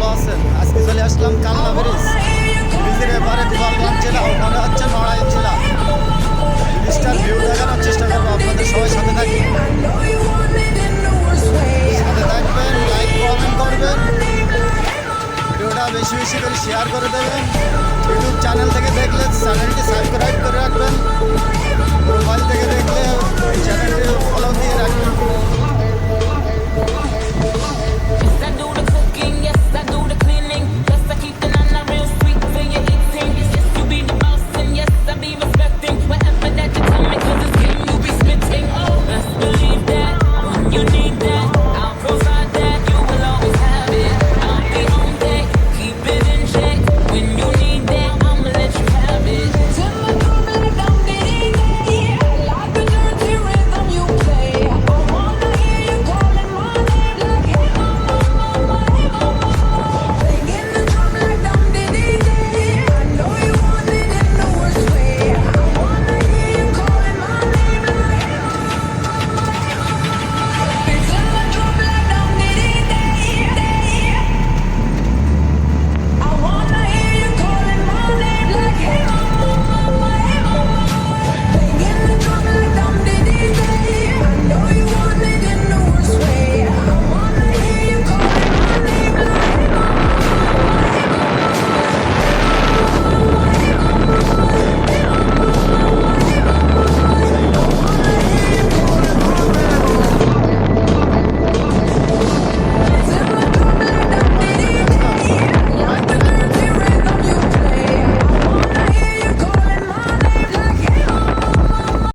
ভালো আছেন? আজকে চলে আসলাম কালনা ব্রিজ। ব্রিজের এপারে গোপালগঞ্জ জেলা, ওখানে হচ্ছে নড়াইল জেলা। ব্রিজটার ভিউ দেখানোর চেষ্টা করবো, আপনাদের সবাই সাথে থাকবেন। সাথে থাকবেন, লাইক কমেন্ট করবেন, ভিডিওটা বেশি বেশি করে শেয়ার করে দেবেন।